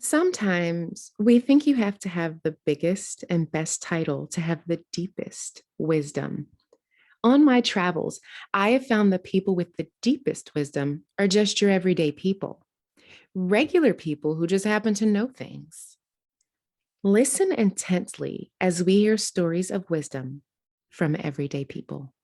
Sometimes we think you have to have the biggest and best title to have the deepest wisdom. On my travels, I have found the people with the deepest wisdom are just your everyday people, regular people who just happen to know things. Listen intently as we hear stories of wisdom from everyday people.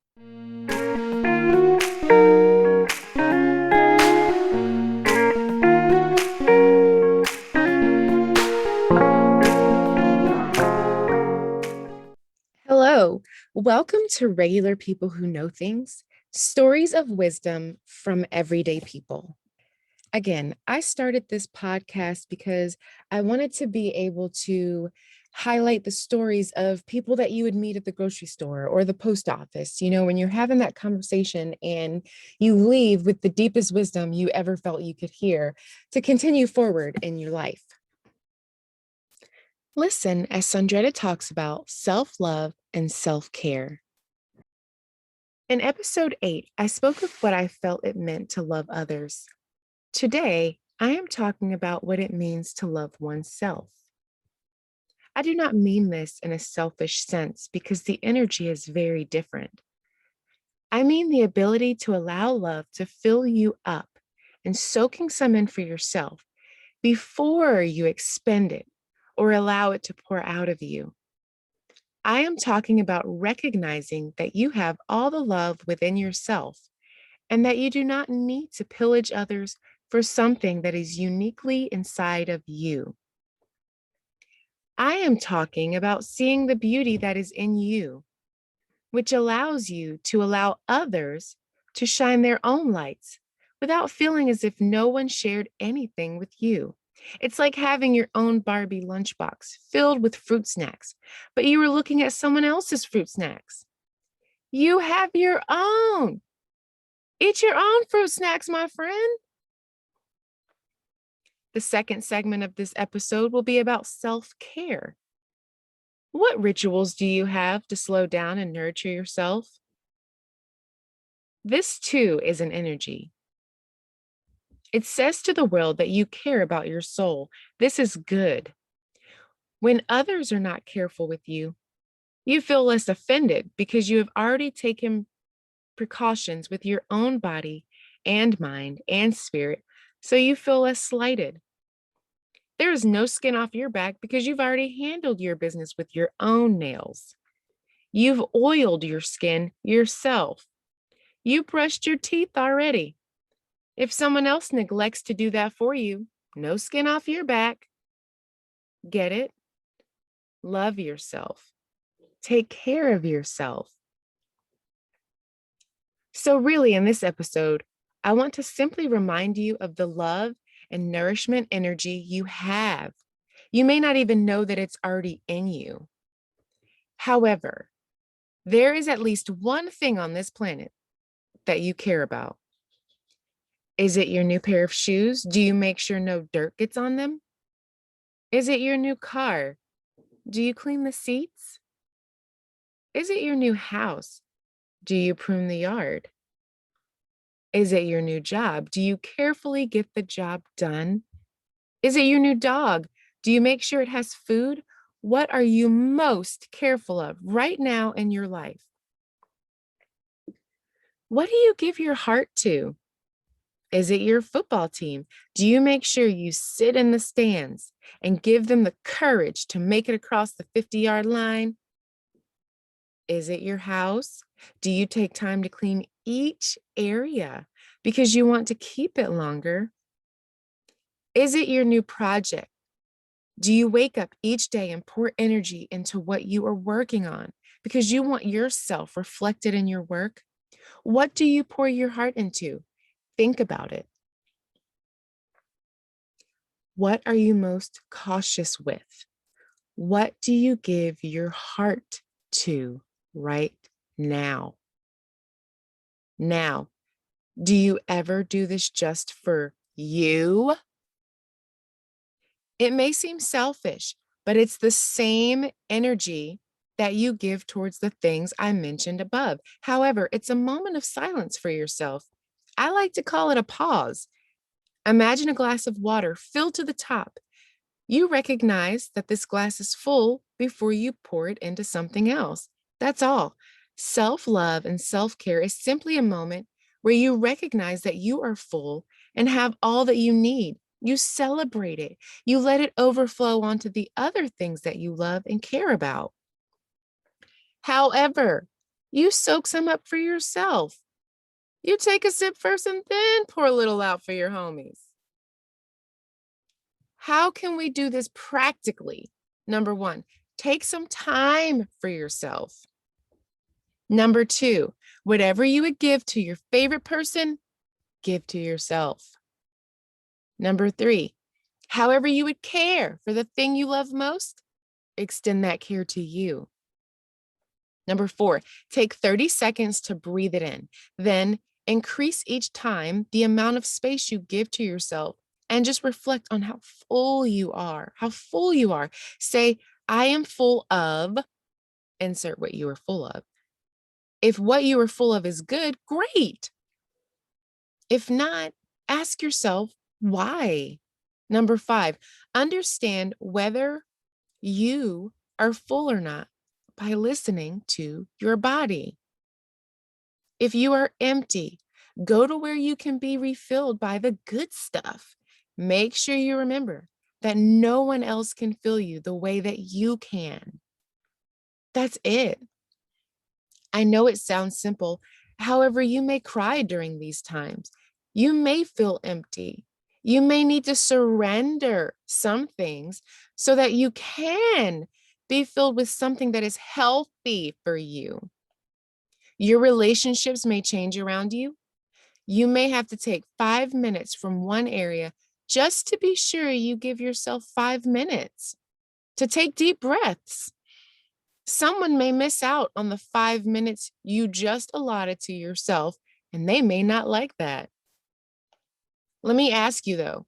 Hello, welcome to Regular People Who Know Things, stories of wisdom from everyday people. Again, I started this podcast because I wanted to be able to highlight the stories of people that you would meet at the grocery store or the post office. You know, when you're having that conversation and you leave with the deepest wisdom you ever felt you could hear to continue forward in your life. Listen as Saundretta talks about self-love and self-care. In episode 8, I spoke of what I felt it meant to love others. Today, I am talking about what it means to love oneself. I do not mean this in a selfish sense because the energy is very different. I mean the ability to allow love to fill you up and soaking some in for yourself before you expend it or allow it to pour out of you. I am talking about recognizing that you have all the love within yourself and that you do not need to pillage others for something that is uniquely inside of you. I am talking about seeing the beauty that is in you, which allows you to allow others to shine their own lights without feeling as if no one shared anything with you. It's like having your own Barbie lunchbox filled with fruit snacks, but you were looking at someone else's fruit snacks. You have your own. Eat your own fruit snacks, my friend. The second segment of this episode will be about self-care. What rituals do you have to slow down and nurture yourself? This too is an energy. It says to the world that you care about your soul. This is good. When others are not careful with you, you feel less offended because you have already taken precautions with your own body and mind and spirit, so you feel less slighted. There is no skin off your back because you've already handled your business with your own nails. You've oiled your skin yourself. You brushed your teeth already. If someone else neglects to do that for you, no skin off your back. Get it? Love yourself. Take care of yourself. So really, in this episode, I want to simply remind you of the love and nourishment energy you have. You may not even know that it's already in you. However, there is at least one thing on this planet that you care about. Is it your new pair of shoes? Do you make sure no dirt gets on them? Is it your new car? Do you clean the seats? Is it your new house? Do you prune the yard? Is it your new job? Do you carefully get the job done? Is it your new dog? Do you make sure it has food? What are you most careful of right now in your life? What do you give your heart to? Is it your football team? Do you make sure you sit in the stands and give them the courage to make it across the 50-yard line? Is it your house? Do you take time to clean each area because you want to keep it longer? Is it your new project? Do you wake up each day and pour energy into what you are working on because you want yourself reflected in your work? What do you pour your heart into? Think about it. What are you most cautious with? What do you give your heart to right now? Now, do you ever do this just for you? It may seem selfish, but it's the same energy that you give towards the things I mentioned above. However, it's a moment of silence for yourself. I like to call it a pause. Imagine a glass of water filled to the top. You recognize that this glass is full before you pour it into something else. That's all. Self-love and self-care is simply a moment where you recognize that you are full and have all that you need. You celebrate it. You let it overflow onto the other things that you love and care about. However, you soak some up for yourself. You take a sip first and then pour a little out for your homies. How can we do this practically? Number one, take some time for yourself. Number two, whatever you would give to your favorite person, give to yourself. Number three, however you would care for the thing you love most, extend that care to you. Number four, take 30 seconds to breathe it in. Then increase each time the amount of space you give to yourself and just reflect on how full you are, how full you are. Say, I am full of, insert what you are full of. If what you are full of is good, great. If not, ask yourself why. Number five, understand whether you are full or not by listening to your body. If you are empty, go to where you can be refilled by the good stuff. Make sure you remember that no one else can fill you the way that you can. That's it. I know it sounds simple. However, you may cry during these times. You may feel empty. You may need to surrender some things so that you can be filled with something that is healthy for you. Your relationships may change around you. You may have to take 5 minutes from one area just to be sure you give yourself 5 minutes to take deep breaths. Someone may miss out on the 5 minutes you just allotted to yourself, and they may not like that. Let me ask you though,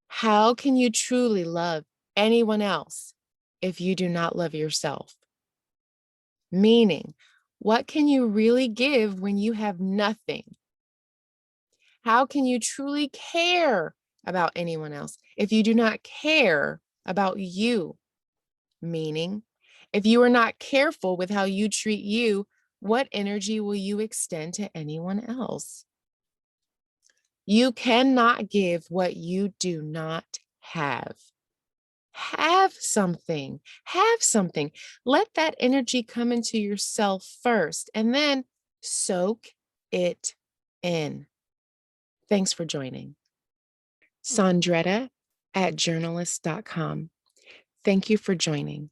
how can you truly love anyone else if you do not love yourself? Meaning, what can you really give when you have nothing? How can you truly care about anyone else if you do not care about you? Meaning, if you are not careful with how you treat you, what energy will you extend to anyone else? You cannot give what you do not have. Have something. Have something. Let that energy come into yourself first and then soak it in. Thanks for joining. Saundretta at journalist.com. Thank you for joining.